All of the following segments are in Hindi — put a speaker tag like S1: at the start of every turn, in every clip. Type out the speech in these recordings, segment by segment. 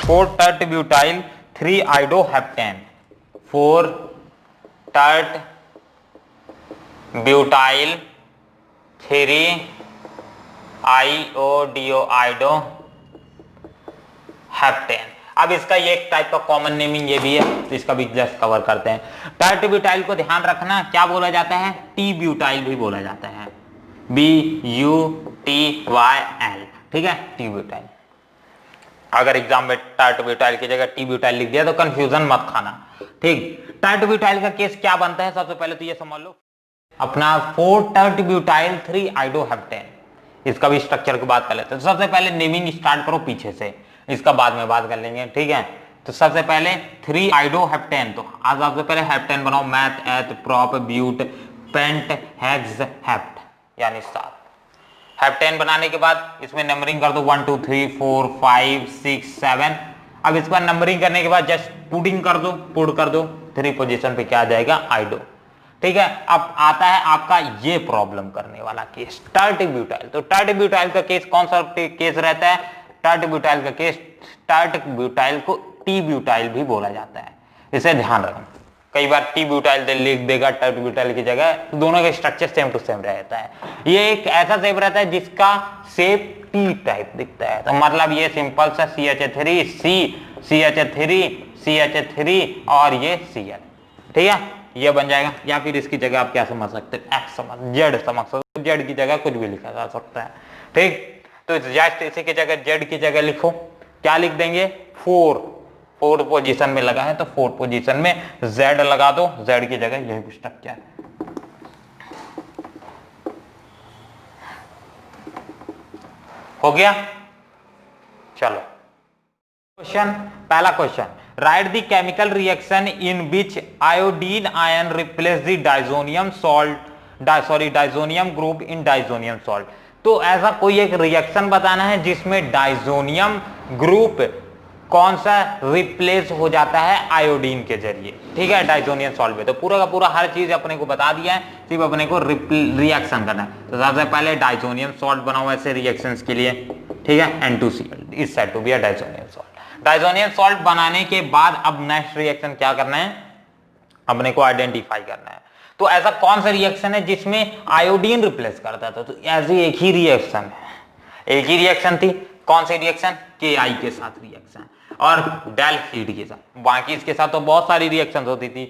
S1: 4 tert butyl 3 आइडोहेप्टेन, 4 tert butyl 3 आइडो heptane. अब इसका ये एक टाइप का कॉमन नेमिंग ये भी है, तो इसका भी जस्ट कवर करते हैं। टर्ट ब्यूटाइल को ध्यान रखना क्या बोला जाता है, टी ब्यूटाइल भी बोला जाता है, BUTYL, ठीक है, टी ब्यूटाइल। अगर एग्जाम में टर्ट ब्यूटाइल की जगह टी ब्यूटाइल लिख दिया तो कंफ्यूजन मत खाना, ठीक। टर्ट ब्यूटाइल का केस क्या बनता है, सबसे पहले तो ये समझ लो अपना 4 टर्ट ब्यूटाइल 3 आइडोहेप्टेन, इसका भी स्ट्रक्चर की बात कर लेते हैं। तो सबसे पहले नेमिंग स्टार्ट करो पीछे से, इसका बाद में बात कर लेंगे, ठीक है। तो सबसे पहले 3 आइडोहेप्टेन, तो आज सबसे पहले हेप्टेन बनाओ, meth eth prop but pent hex hept, यानी 7। हेप्टेन बनाने के बाद इसमें नंबरिंग कर दो 1 2 3 4 5 6 7। अब इस पर नंबरिंग करने के बाद जस्ट पुडिंग कर दो, पुड कर दो, 3 पोजीशन पे क्या आ जाएगा, आइडो, ठीक है। अब आता है आपका ये प्रॉब्लम करने वाला केस, टर्ट ब्यूटाइल। तो टर्ट ब्यूटाइल का केस कौन सा केस रहता है, टर्ट ब्यूटाइल का केस, टर्ट ब्यूटाइल को टी ब्यूटाइल भी बोला जाता है, इसे ध्यान रखना। कई बार टी ब्यूटाइल लिख देगा टर्ट ब्यूटाइल की जगह, तो दोनों का स्ट्रक्चर सेम टू सेम रहता है। ये एक ऐसा शेप रहता है जिसका शेप टी टाइप दिखता है, तो मतलब ये सिंपल सा CH3 CH3 CH3 और ये Cl, ठीक है, ये बन जाएगा। या फिर इसकी जगह आप क्या समझ सकते हैं, X समझ, Z समझ सकते, Z की जगह कुछ भी लिखा जा सकता है, ठीक। तो जस्ट इसी की जगह Z की जगह लिखो, क्या लिख देंगे, 4 पोजीशन में लगा है तो 4 पोजीशन में Z लगा दो, Z की जगह यही स्ट्रक्चर है। हो गया, चलो क्वेश्चन, पहला question, right the chemical reaction in which iodine ion replace the diazonium group in diazonium salt. तो ऐसा कोई एक रिएक्शन बताना है जिसमें डाइजोनियम ग्रुप कौन सा रिप्लेस हो जाता है आयोडीन के जरिए, ठीक है, डाइजोनियम सॉल्ट में। तो पूरा का पूरा हर चीज अपने को बता दिया है, सिर्फ अपने को रिएक्शन करना है। तो सबसे पहले डाइजोनियम सॉल्ट बनाओ ऐसे रिएक्शंस के लिए, ठीक है, N2Cl is said to be a diazonium salt. Diazonium salt बनाने के बाद अब नेक्स्ट रिएक्शन क्या करना है, अपने को आइडेंटिफाई करना है। तो ऐसा कौन सा रिएक्शन है जिसमें आयोडीन रिप्लेस करता था, तो ऐसी एक ही रिएक्शन है, एक ही रिएक्शन थी, कौन सी रिएक्शन, KI के साथ रिएक्शन और डेल्फीड के साथ। बाकी इसके साथ तो बहुत सारी रिएक्शन होती थी,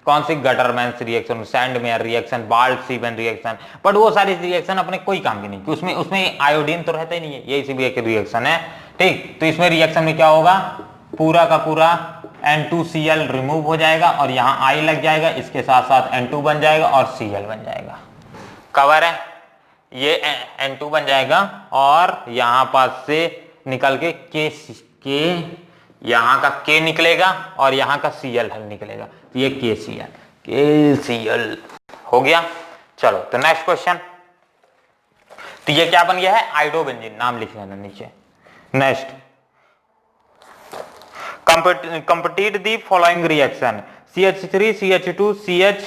S1: कौन सी Gattermann's reaction, Sandmeyer reaction, Balz Schiemann reaction, but वो सारी रिएक्शन अपने कोई काम की नहीं, कि उसमें आयोडीन तो रहता ही नहीं है, ये इसी भी एक रिएक्शन है, ठीक। तो इसमें रिएक्शन में क्या होगा, पूरा का पूरा N2Cl रिमूव हो जाएगा और यहाँ I लग जाएगा, इसके साथ साथ N2 बन जाएगा और Cl बन जाएगा, कवर है, ये N2 बन जाएगा और यहां पास से निकल के K यहां का K निकलेगा और यहां का Cl निकलेगा, तो ये KCl हो गया। चलो तो नेक्स्ट क्वेश्चन, तो ये क्या बन गया है, आइडोबेंजीन, नाम लिख लेना नीचे। Next, complete the following reaction, CH3 CH2 CH,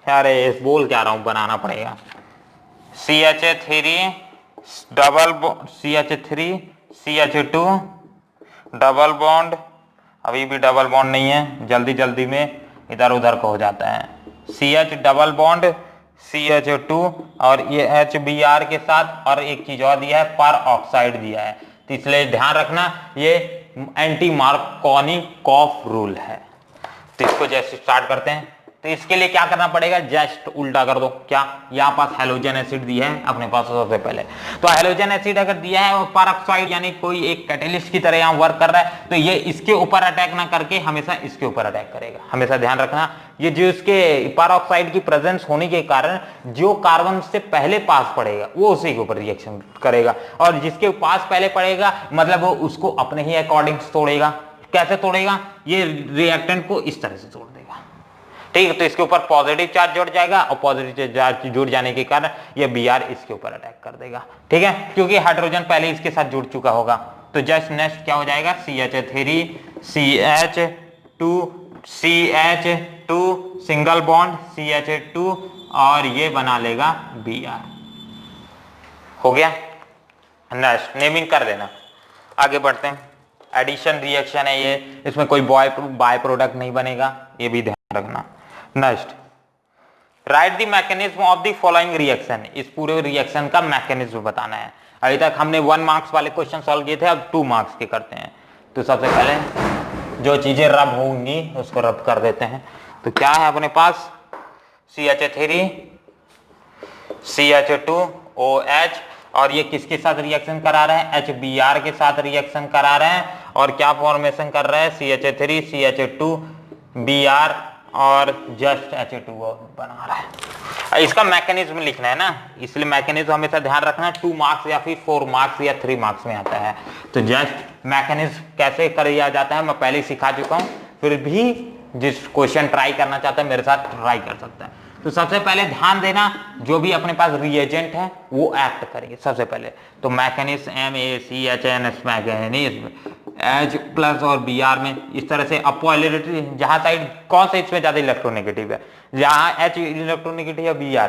S1: अरे बोल क्या रहा हूं, बनाना पड़ेगा, CH3 CH2 डबल बॉन्ड, अभी भी डबल बॉन्ड नहीं है, जल्दी जल्दी में इधर उधर का हो जाता है, CH डबल बॉन्ड CH2 और ये HBr के साथ, और एक चीज और दिया है, पर ऑक्साइड दिया है, तो इसलिए ध्यान रखना ये एंटी मार्कोनिकॉफ रूल है। तो इसको जैसे स्टार्ट करते हैं, तो इसके लिए क्या करना पड़ेगा, जस्ट उल्टा कर दो, क्या, यहाँ पास हेलोजन एसिड दिया है अपने पास सबसे पहले, तो हेलोजन एसिड अगर दिया है और पेरोक्साइड यानी कोई एक कैटेलिस्ट की तरह यहाँ वर्क कर रहा है, तो ये इसके ऊपर अटैक ना करके हमेशा इसके ऊपर अटैक करेगा, हमेशा ध्यान रखना। ये जो इसके पेरोक्साइड की प्रेजेंस होने के कारण जो कार्बन से पहले पास पड़ेगा वो उसी के ऊपर रिएक्शन करेगा, और जिसके पास पहले पड़ेगा मतलब वो उसको अपने ही अकॉर्डिंग तोड़ेगा। कैसे तोड़ेगा, ये रिएक्टेंट को इस तरह से तोड़ देगा, ठीक। तो इसके ऊपर पॉजिटिव चार्ज जुड़ जाएगा और पॉजिटिव चार्ज जुड़ जाने के कारण ये Br इसके ऊपर अटैक कर देगा, ठीक है, क्योंकि हाइड्रोजन पहले इसके साथ जुड़ चुका होगा। तो जस्ट नेक्स्ट क्या हो जाएगा, CH3 CH2 single bond CH2 और ये बना लेगा Br, हो गया। नेक्स्ट नेमिंग कर देना, आगे बढ़ते हैं। एडिशन रिएक्शन है ये, इसमें कोई बाय प्रोडक्ट नहीं बनेगा, ये भी ध्यान रखना। Next, right the mechanism of the following reaction, इस पूरे रिएक्शन का मैकेनिज्म बताना है। अभी तक हमने 1 मार्क्स वाले क्वेश्चन सॉल्व किए थे, अब 2 मार्क्स के करते हैं। तो सबसे पहले जो चीजें रब होंगी उसको रब कर देते हैं। तो क्या है अपने पास, CH3 CH2OH, और ये किसके साथ रिएक्शन करा रहे हैं, HBr के साथ रिएक्शन करा रहे हैं, और क्या फॉर्मेशन कर रहे हैं, CH3 CH2Br और जस्ट H2O बना रहा है। इसका मैकेनिज्म लिखना है ना, इसलिए मैकेनिज्म हमेशा ध्यान रखना, 2 मार्क्स या फिर 4 मार्क्स या 3 मार्क्स में आता है। तो जस्ट मैकेनिज्म कैसे किया जाता है मैं पहले ही सिखा चुका हूं, फिर भी जिस क्वेश्चन ट्राई करना चाहता है मेरे साथ ट्राई कर सकता है। तो सबसे पहले ध्यान देना, जो भी अपने पास रिएजेंट है वो एक्ट करेंगे सबसे पहले। तो mechanism MACHNS mechanism H plus और Br में इस तरह से अपोलैरिटी, जहां साइड कौन सा इसमें ज्यादा इलेक्ट्रोनेगेटिव है, जहां H इलेक्ट्रोनेगेटिव है Br,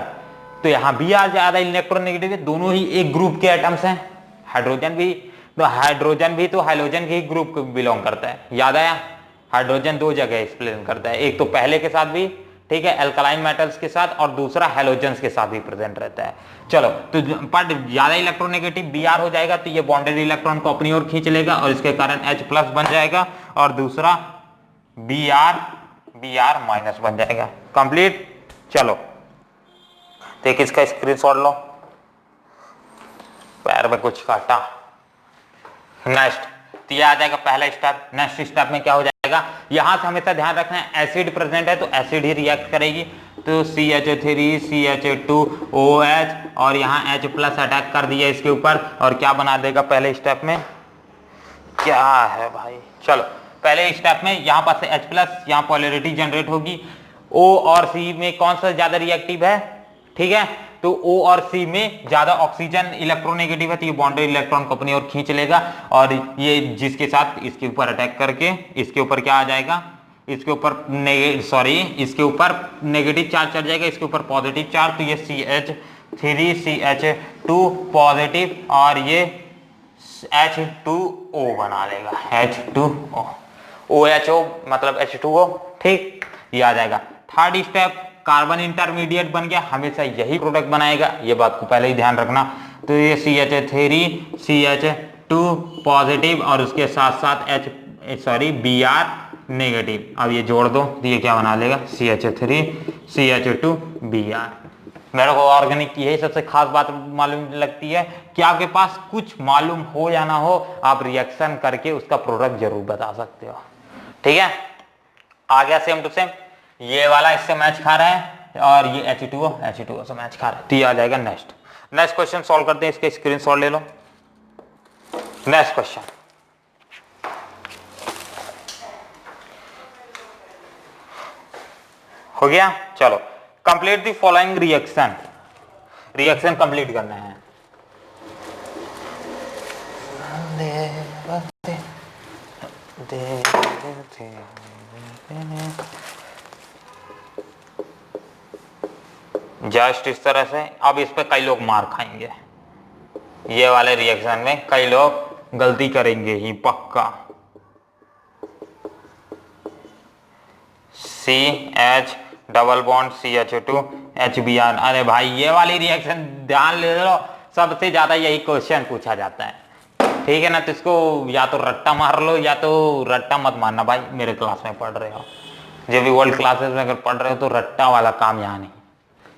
S1: तो यहाँ Br ज्यादा इलेक्ट्रोनेगेटिव है, दोनों ही एक ग्रुप के एटम्स हैं। हाइड्रोजन भी तो हाइड्रोजन के ही ग्रुप को बिलोंग करता है, याद आया। हाइड्रोजन 2 जगह एक्सप्लेन करता है, एक तो पहले के साथ भी, ठीक है, एल्कलाइन मेटल्स के साथ, और दूसरा हैलोजेंस के साथ भी प्रेजेंट रहता है। चलो, तो पर ज्यादा इलेक्ट्रोनेगेटिव Br हो जाएगा तो ये बॉन्डेड इलेक्ट्रॉन को अपनी ओर खींच लेगा और इसके कारण H प्लस बन जाएगा, और दूसरा Br माइनस बन जाएगा। कंप्लीट। चलो, तो एक इसका स्क्रीनशॉट लो, पैर में कुछ काटा। नेक्स्ट, तो ये आ जाएगा पहला स्टेप। नेक्स्ट स्टेप में क्या हो जाएगा, यहां से हमेशा ध्यान रखना है एसिड प्रेजेंट है तो एसिड ही रिएक्ट करेगी। तो CH3 CH2OH और यहाँ H प्लस अटैक कर दिया इसके ऊपर, और क्या बना देगा पहले स्टेप में, क्या है भाई, चलो पहले स्टेप में यहाँ पास से H प्लस, यहाँ पोलैरिटी जनरेट होगी। O और C में कौन सा ज्यादा रिएक्टिव है, ठीक है, तो O और C में ज्यादा ऑक्सीजन इलेक्ट्रोनेगेटिव है, तो ये बॉन्डेड इलेक्ट्रॉन को अपनी ओर खींच लेगा, और ये जिसके साथ इसके ऊपर अटैक करके इसके ऊपर क्या आ जाएगा, इसके ऊपर इसके ऊपर नेगेटिव चार्ज चढ़ जाएगा, इसके ऊपर पॉजिटिव चार्ज, तो ये CH3 CH2 पॉजिटिव और ये H2O बना देगा, H2O, OHO मतलब H2O, ठीक, ये आ जाएगा। थर्ड स्टेप, कार्बन इंटरमीडिएट बन गया, हमेशा यही प्रोडक्ट बनाएगा, ये बात को पहले ही ध्यान रखना। तो ये CH3 CH2 पॉजिटिव और उसके साथ साथ Br नेगेटिव, अब ये जोड़ दो तो ये क्या बना लेगा, CH3 CH2 Br। मेरे को ऑर्गेनिक की यही सबसे खास बात मालूम लगती है कि आपके पास कुछ मालूम हो या ना हो, आप रिएक्शन करके उसका प्रोडक्ट जरूर बता सकते हो, ठीक है। आ गया सेम टू सेम, ये वाला इससे मैच खा रहा है और ये H2O से मैच खा रहा है, तो ये आ जाएगा। नेक्स्ट क्वेश्चन सॉल्व करते हैं, इसके स्क्रीनशॉट ले लो। नेक्स्ट क्वेश्चन, हो गया। चलो, complete the following reaction complete करना है। जस्ट इस तरह से। अब इस पे कई लोग मार खाएंगे, ये वाले रिएक्शन में कई लोग गलती करेंगे ही पक्का। CH double bond CH2 HBr, अरे भाई ये वाली रिएक्शन ध्यान ले लो, सबसे ज्यादा यही क्वेश्चन पूछा जाता है, ठीक है ना। तो इसको या तो रट्टा मार लो या तो रट्टा मत मारना भाई, मेरे क्लास में पढ़ रहे हो, जब भी वर्ल्ड क्लासेस में अगर पढ़ रहे हो तो रट्टा वाला काम यहाँ नहीं।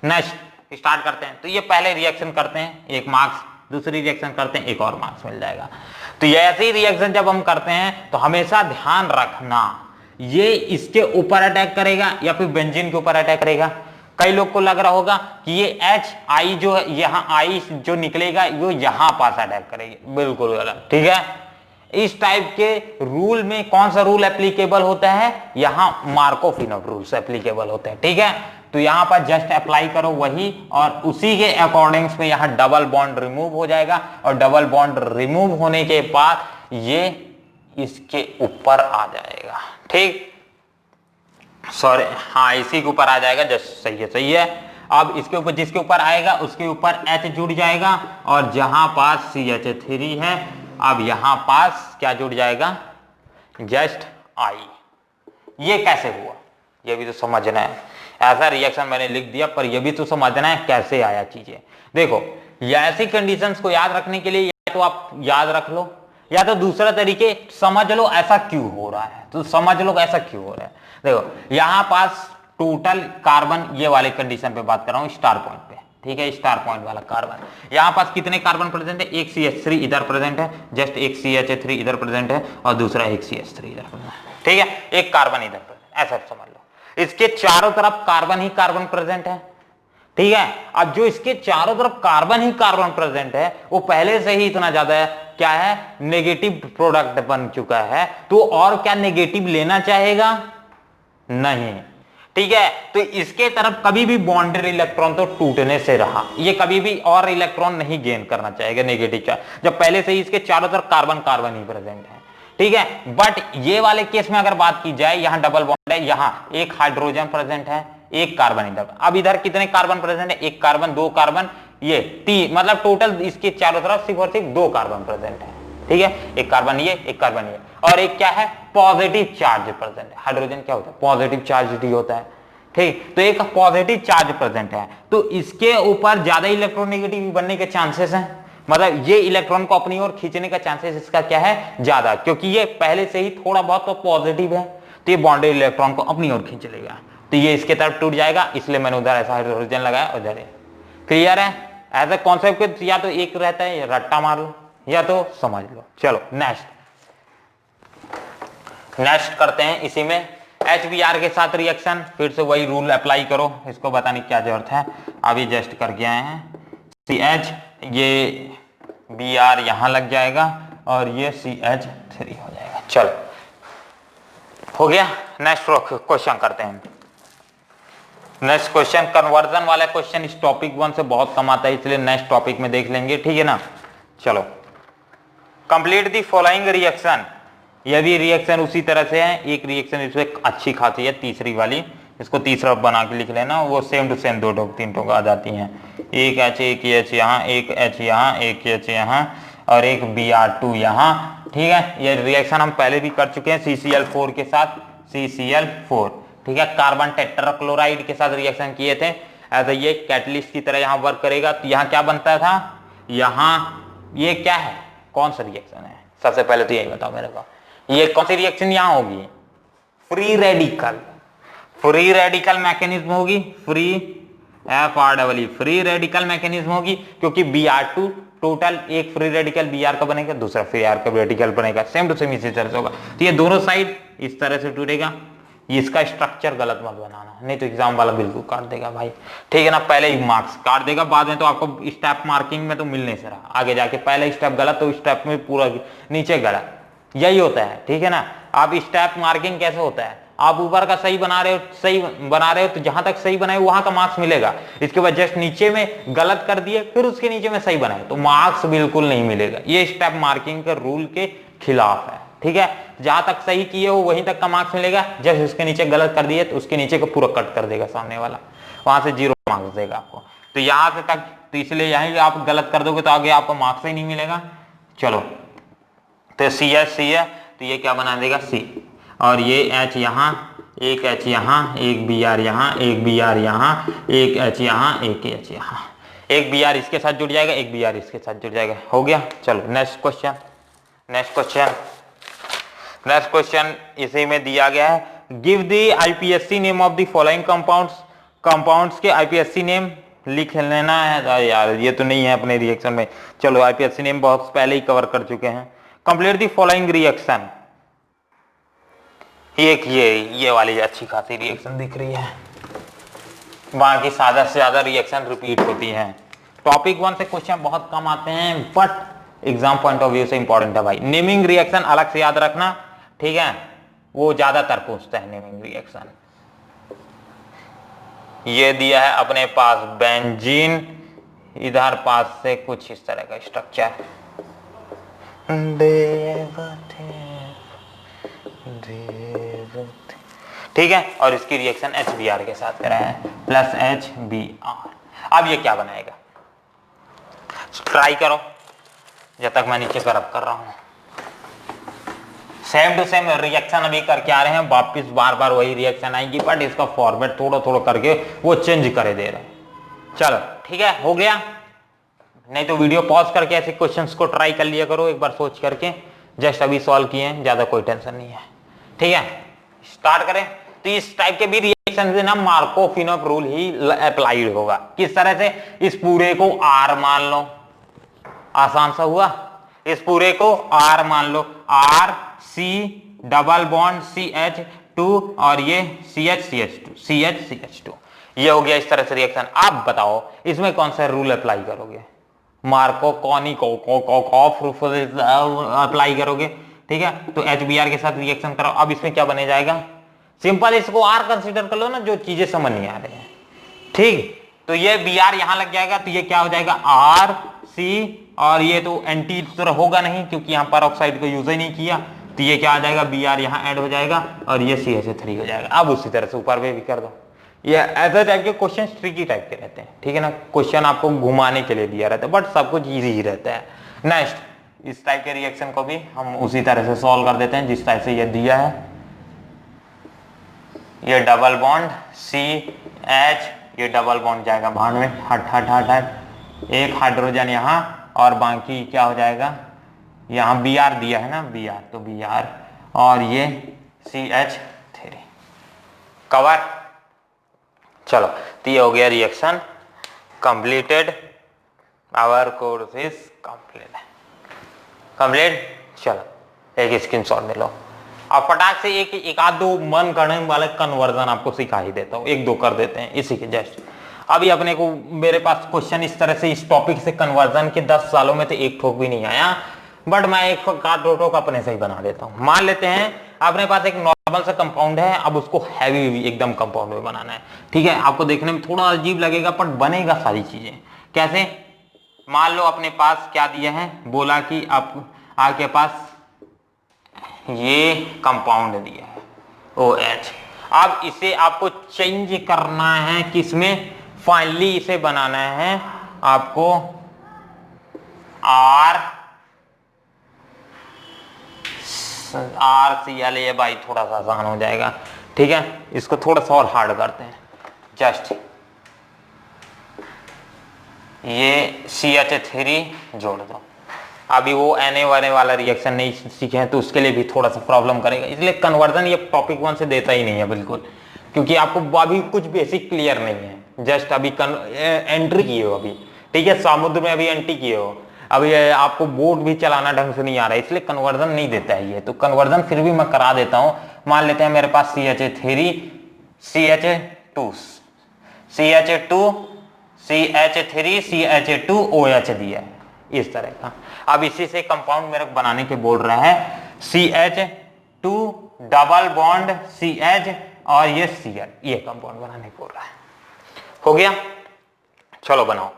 S1: नेक्स्ट स्टार्ट करते हैं। तो ये पहले रिएक्शन करते हैं 1 मार्क्स, दूसरी रिएक्शन करते हैं 1 और मार्क्स मिल जाएगा। तो ये ऐसी रिएक्शन जब हम करते हैं तो हमेशा ध्यान रखना, ये इसके ऊपर अटैक करेगा या फिर बेंजीन के ऊपर अटैक करेगा। कई लोग को लग रहा होगा कि ये HI जो यहाँ I जो निकलेगा वो यहाँ पास अटैक करेगी, बिल्कुल गलत, ठीक है। इस टाइप के रूल में कौन सा रूल एप्लीकेबल होता है, यहाँ मार्कोव रूल्स एप्लीकेबल होते हैं, ठीक है। तो यहाँ पर जस्ट अप्लाई करो वही, और उसी के अकॉर्डिंग्स में यहाँ डबल बॉन्ड रिमूव हो जाएगा, और डबल बॉन्ड रिमूव होने के बाद ये इसके ऊपर आ जाएगा, ठीक, सॉरी हाँ इसी के ऊपर आ जाएगा, जस्ट सही है। अब इसके ऊपर जिसके ऊपर आएगा उसके ऊपर H जुड़ जाएगा, और जहां पास CH3 है अब यहां पास क्या जुड़ जाएगा, जस्ट आई। ये कैसे हुआ, ये भी तो समझना है। ऐसा रिएक्शन मैंने लिख दिया, पर ये भी तो समझना है कैसे आया चीजें। देखो, ऐसी कंडीशंस को याद रखने के लिए या तो आप याद रख लो, या तो दूसरा तरीके समझ लो ऐसा क्यों हो रहा है, तो समझ लो ऐसा क्यों हो रहा है। देखो यहां पास टोटल कार्बन, ये वाले कंडीशन पे बात कर रहा हूं, स्टार पॉइंट पे, ठीक है, स्टार पॉइंट वाला कार्बन। यहां पास कितने कार्बन प्रेजेंट है, एक CH3 इधर प्रेजेंट है, जस्ट एक CH3 इधर प्रेजेंट है और दूसरा एक CH3 इधर प्रेजेंट है, ठीक है, एक कार्बन इधर प्रेजेंट, ऐसा समझ लो। इसके चारों तरफ कार्बन ही कार्बन प्रेजेंट है, ठीक है। अब जो इसके चारों तरफ कार्बन ही कार्बन प्रेजेंट है, वो पहले से ही इतना ज्यादा है, क्या है, नेगेटिव प्रोडक्ट बन चुका है, तो और क्या नेगेटिव लेना चाहेगा, नहीं, ठीक है। तो इसके तरफ कभी भी बॉन्डेड इलेक्ट्रॉन तो टूटने से रहा, ये कभी भी और इलेक्ट्रॉन नहीं गेन करना चाहेगा नेगेटिव चार्ज, जब पहले से ही इसके चारों तरफ कार्बन कार्बन ही प्रेजेंट है, ठीक है। बट ये वाले केस में अगर बात की जाए, यहां डबल बॉन्ड है, यहां एक हाइड्रोजन प्रेजेंट है, एक कार्बन इधर। अब इधर कितने कार्बन प्रेजेंट है, एक कार्बन, दो कार्बन, ये तीन, मतलब टोटल इसके चारों तरफ सिर्फ और सिर्फ दो कार्बन प्रेजेंट है, ठीक है, एक कार्बन ये, एक कार्बन ये, और एक क्या है, पॉजिटिव चार्ज प्रेजेंट है। हाइड्रोजन क्या होता है, पॉजिटिव चार्ज होता है, ठीक। तो एक पॉजिटिव चार्ज प्रेजेंट है, तो इसके ऊपर ज्यादा इलेक्ट्रोनेगेटिव बनने के चांसेस हैं, मतलब ये इलेक्ट्रॉन को अपनी ओर खींचने का चांसेस इसका क्या है, ज्यादा, क्योंकि ये पहले से ही थोड़ा बहुत तो पॉजिटिव है, तो ये बॉन्डेड इलेक्ट्रॉन को अपनी ओर खींच लेगा, तो ये इसके तरफ टूट जाएगा, इसलिए मैंने उधर ऐसा हाइड्रोजन लगाया, उधर। क्लियर है, एज ए कॉन्सेप्ट या तो एक रहता है, रट्टा मार लो या तो समझ लो। चलो नेक्स्ट करते हैं, इसी में HBr के साथ रिएक्शन, फिर से वही रूल अप्लाई करो, इसको बताने की क्या जरूरत है, अभी जस्ट करके आए हैं। CH, ये Br यहां लग जाएगा और ये CH3 हो जाएगा। चलो हो गया। नेक्स्ट क्वेश्चन करते हैं। नेक्स्ट क्वेश्चन कन्वर्जन वाला क्वेश्चन इस टॉपिक 1 से बहुत कम आता है, इसलिए नेक्स्ट टॉपिक में देख लेंगे, ठीक है ना। चलो, कंप्लीट दी फॉलोइंग रिएक्शन, यह भी रिएक्शन उसी तरह से है, एक रिएक्शन इसमें अच्छी खाती है, तीसरी वाली, इसको तीसरा बना के लिख लेना, वो सेम टू सेम दो ठोक तीन ठोक आ जाती हैं, एक H एक H यहाँ, एक H यहाँ, एक H यहाँ और एक Br2 यहाँ, ठीक है। ये रिएक्शन हम पहले भी कर चुके हैं CCl4 के साथ, CCl4, ठीक है, कार्बन टेट्राक्लोराइड के साथ रिएक्शन किए थे, ऐसा ये कैटलिस्ट की तरह यहाँ वर्क करेगा। तो यहाँ क्या बनता था, यहाँ ये क्या है, कौन सा रिएक्शन है, सबसे पहले तो यही बताओ मेरे को, ये कौन सी रिएक्शन यहाँ होगी, free radical, free radical mechanism होगी, free FREE free radical mechanism होगी, क्योंकि Br2 टोटल एक फ्री रेडिकल Br का बनेगा, दूसरा फ्री R का रेडिकल बनेगा, सेम टू सेम इसी तरह से होगा। तो ये दोनों साइड इस तरह से टूटेगा, इसका स्ट्रक्चर गलत मत बनाना, नहीं तो एग्जाम वाला बिल्कुल काट देगा भाई, ठीक है ना, पहले ही मार्क्स काट देगा, बाद में तो आपको स्टेप मार्किंग में तो मिलने से रहा, आगे जाके पहले स्टेप गलत तो स्टेप में पूरा नीचे गलत, यही होता है, ठीक है ना। आप स्टेप मार्किंग कैसे होता है, आप ऊपर का सही बना रहे हो, सही बना रहे हो तो जहां तक सही बनाए वहां का मार्क्स मिलेगा, इसके बाद जस्ट नीचे में गलत कर दिए फिर उसके नीचे में सही बनाए तो मार्क्स बिल्कुल नहीं मिलेगा, ये स्टेप मार्किंग के रूल के खिलाफ है, ठीक है। जहां तक सही किए हो वहीं तक का मार्क्स मिलेगा, जस्ट उसके नीचे गलत कर दिए तो उसके नीचे का पूरा कट कर देगा सामने वाला, वहां से 0 मार्क्स देगा आपको। तो यहां से तक, तो इसलिए यहीं आप गलत कर दोगे तो आगे आपको मार्क्स ही नहीं मिलेगा। चलो, तो CH है, तो ये क्या बना देगा C, और ये H यहाँ, एक H यहाँ, एक Br यहाँ, एक Br यहाँ, एक H यहाँ, एक H यहाँ, एक Br इसके साथ जुड़ जाएगा, एक Br इसके साथ जुड़ जाएगा, हो गया। चलो नेक्स्ट क्वेश्चन, नेक्स्ट क्वेश्चन इसी में दिया गया है, give the IPSC name of the following compounds, compounds के IPSC नेम लिख लेना है। यार ये तो नहीं है अपने रिएक्शन में, चलो IPSC नेम बहुत पहले ही कवर कर चुके हैं। कंप्लीट द फॉलोइंग रिएक्शन, एक ये वाली अच्छी खासी रिएक्शन दिख रही है, बाकी ज्यादा से ज्यादा रिएक्शन रिपीट होती है। टॉपिक 1 से क्वेश्चन बहुत कम आते हैं, but exam point of view से इंपॉर्टेंट है भाई। नेमिंग रिएक्शन अलग से याद रखना, ठीक है, वो ज्यादातर पूछता है नेमिंग रिएक्शन। ये दिया है अपने पास बेंजीन, इधर पास से कुछ इस तरह का स्ट्रक्चर, ठीक है, और इसकी रिएक्शन HBr के साथ करा है, प्लस HBr। अब ये क्या बनाएगा, ट्राई करो जब तक मैं नीचे पे रब कर रहा हूं। सेम टू सेम रिएक्शन अभी करके आ रहे हैं, वापिस बार बार वही रिएक्शन आएगी, बट इसका फॉर्मेट थोड़ा थोड़ा करके वो चेंज करे दे रहे हैं। चलो ठीक है, हो गया। नहीं तो वीडियो पॉज करके ऐसे क्वेश्चंस को ट्राई कर लिया करो एक बार सोच करके, जस्ट अभी सॉल्व किए हैं, ज्यादा कोई टेंशन नहीं है। ठीक है, स्टार्ट करें। तो इस टाइप के भी रिएक्शन से ना मार्कोव-फिनोव रूल ही अप्लाइड होगा। किस तरह से, इस पूरे को R मान लो, आसान सा हुआ। इस पूरे को R मान लो, R C double bond CH2 और ये CH2, ये हो गया इस तरह से रिएक्शन। आप बताओ इसमें कौन सा रूल अप्लाई करोगे? मार्कोव-कॉफ अप्लाई करोगे। ठीक है, तो HBr के साथ रिएक्शन करो। अब इसमें क्या बने जाएगा? सिंपल, इसको R कंसीडर कर लो ना, जो चीजें समझ नहीं आ रही है। ठीक, तो ये Br यहां लग जाएगा, तो ये क्या हो जाएगा? RC, और ये तो एंटी तो होगा नहीं क्योंकि यहां पर ऑक्साइड को यूज ही नहीं किया, तो ये क्या आ जाएगा? Br यहां ऐड हो जाएगा और ये CH3 हो जाएगा। अब उसी तरह से ऊपर में भी कर दो। ये ऐसे टाइप के क्वेश्चन ट्रिकी टाइप के रहते हैं। ठीक है ना, क्वेश्चन आपको घुमाने के लिए दिया रहता है, बट सब कुछ इजी ही रहता है। नेक्स्ट, इस टाइप के रिएक्शन को भी हम उसी तरह से सॉल्व कर देते हैं जिस टाइप से ये दिया है। ये डबल बॉन्ड CH, ये डबल बॉन्ड जाएगा बाहर में, हट, एक हाइड्रोजन यहाँ, और बाकी क्या हो जाएगा? यहाँ Br दिया है ना, Br, तो Br और ये CH3 कवर। चलो, तो ये हो गया reaction completed, our course is complete. चलो, एक स्क्रीनशॉट ले लो। अब फटाक से एक आध दो मन करने वाले कन्वर्जन आपको सिखा ही देता हूँ, एक दो कर देते हैं इसी के जस्ट। अभी अपने को, मेरे पास क्वेश्चन इस तरह से इस टॉपिक से कन्वर्जन के 10 सालों में तो एक ठोक भी नहीं आया, बट मैं एक दो ठोक अपने से ही बना देता हूँ। मान लेते हैं अपने पास एक नॉर्मल सा कंपाउंड है, अब उसको हैवी एकदम कंपाउंड में बनाना है। ठीक है, आपको देखने में थोड़ा अजीब लगेगा, बट बनेगा सारी चीजें। कैसे? मान लो अपने पास क्या दिया है, बोला कि आपके पास ये कंपाउंड दिया है OH। अब इसे आपको चेंज करना है किसमें? फाइनली इसे बनाना है आपको RCl। ये भाई थोड़ा सा आसान हो जाएगा। ठीक है, इसको थोड़ा सा और हार्ड करते हैं। जस्ट ये CH3 जोड़ दो। अभी वो Na वाला रिएक्शन नहीं सीखे हैं तो उसके लिए भी थोड़ा सा प्रॉब्लम करेगा, इसलिए कन्वर्जन ये टॉपिक 1 से देता ही नहीं है बिल्कुल, क्योंकि आपको अभी कुछ बेसिक क्लियर नहीं है। जस्ट अभी एंट्री किए हो अभी। ठीक है, समुद्र में अभी एंट्री किए हो, अभी आपको बोट भी चलाना ढंग से नहीं आ रहा है, इसलिए कन्वर्जन नहीं देता है ये। तो कन्वर्जन फिर भी मैं करा देता हूं। मान लेते हैं मेरे पास CH3 CH2 CH2 OH दिया है इस तरह का। अब इसी से कंपाउंड मेरे को बनाने के बोल रहा है CH2 डबल बॉन्ड CH और ये Cl, ये कंपाउंड बनाने को बोल रहा है। हो गया? चलो बनाओ।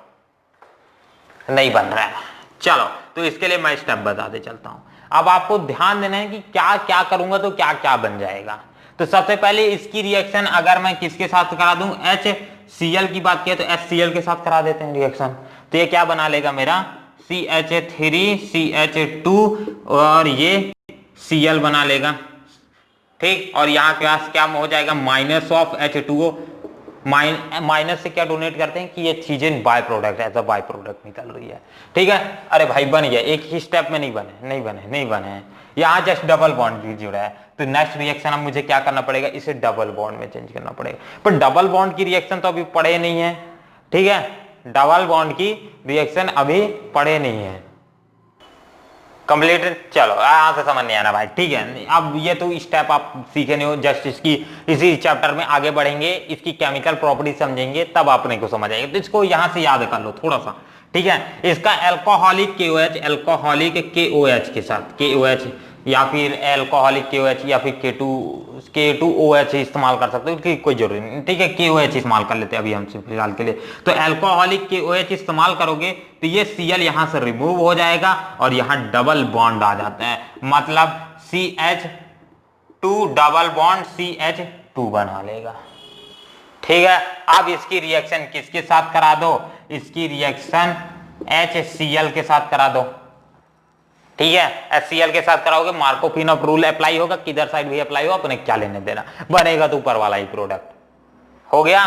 S1: नहीं बन रहा है, चलो तो इसके लिए मैं स्टेप बताते चलता हूं। अब आपको ध्यान देना है कि क्या क्या करूंगा तो क्या क्या बन जाएगा। तो सबसे पहले इसकी रिएक्शन अगर मैं किसके साथ करा दूं, HCl की बात किया तो HCl के साथ करा देते हैं रिएक्शन। तो ये क्या बना लेगा मेरा? CH3 CH2 और ये Cl बना लेगा। ठीक, और यहाँ के पास क्या हो जाएगा? Minus of H2O। माइनस से क्या डोनेट करते हैं कि ये चीजें by product, as a by product निकल रही है। ठीक है, अरे भाई बन गया, एक ही स्टेप में नहीं बने। यहाँ जस्ट डबल बॉन्ड भी जुड़ा है, तो नेक्स्ट रिएक्शन अब मुझे क्या करना पड़ेगा? इसे डबल बॉन्ड में चेंज करना पड़ेगा। पर डबल बॉन्ड की रिएक्शन तो अभी पड़े नहीं है। ठीक है, डबल बॉन्ड की रिएक्शन अभी पड़े नहीं है। कंप्लीटेड। चलो यहां से समझ नहीं आना भाई। ठीक है, अब ये तो स्टेप आप सीखे नहीं हो, जस्ट इसी चैप्टर में आगे बढ़ेंगे, इसकी केमिकल प्रॉपर्टी समझेंगे, तब आपने को समझ आएगा। तो इसको यहां से याद कर लो थोड़ा सा। ठीक है, इसका अल्कोहलिक KOH के साथ KOH या फिर अल्कोहलिक KOH या फिर K2OH इस्तेमाल कर सकते हो, कि कोई जरूरी नहीं। ठीक है, KOH इस्तेमाल कर लेते हैं अभी हम फिलहाल के लिए। तो अल्कोहलिक KOH इस्तेमाल करोगे तो ये Cl यहां से रिमूव हो जाएगा और यहां डबल बॉन्ड आ जाता है, मतलब CH2 डबल बॉन्ड CH2 बना लेगा। ठीक है, अब इसकी रिएक्शन किसके साथ करा दो? इसकी रिएक्शन HCl के साथ करा दो। ठीक है। HCl के साथ कराओगे मार्कोफिनॉफ रूल अप्लाई होगा, किधर साइड भी अप्लाई हो, अपने क्या लेने देना, बनेगा तो ऊपर वाला ही प्रोडक्ट हो गया।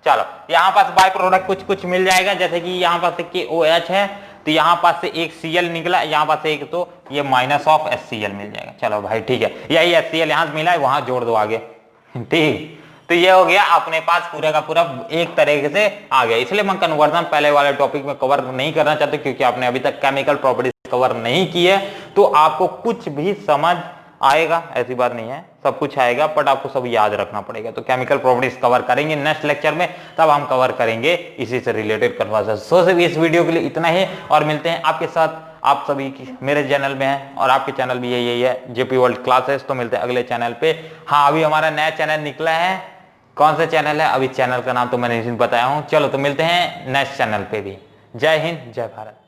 S1: चलो यहां पास बाय प्रोडक्ट कुछ कुछ मिल जाएगा, जैसे कि यहां पास KOH है तो यहां पास से एक Cl निकला, यहां पास से एक, तो ये माइनस ऑफ HCl मिल जाएगा। चलो भाई ठीक है, यही HCl यहां मिला है, वहां जोड़ दो आगे, ठीक। तो ये हो गया अपने पास पूरा का पूरा एक तरीके से आ गया। इसलिए मैं कन्वर्जन पहले वाले टॉपिक में कवर नहीं करना चाहता, क्योंकि आपने अभी तक केमिकल प्रॉपर्टीज कवर नहीं की है, तो आपको कुछ भी समझ आएगा ऐसी बात नहीं है, सब कुछ आएगा, बट आपको सब याद रखना पड़ेगा। तो केमिकल प्रॉपर्टीज कवर करेंगे नेक्स्ट लेक्चर में, तब हम कवर करेंगे इसी से रिलेटेड कन्वर्जन। सो सिर्फ इस वीडियो के लिए इतना ही, और मिलते हैं आपके साथ, आप सभी की मेरे चैनल में है और आपके चैनल भी यही है JP वर्ल्ड क्लासेस। तो मिलते हैं अगले चैनल पे। हाँ अभी हमारा नया चैनल निकला है, कौन सा चैनल है अभी चैनल का नाम तो मैंने नहीं बताया हूँ। चलो तो मिलते हैं नेक्स्ट चैनल पे भी। जय हिंद जय भारत।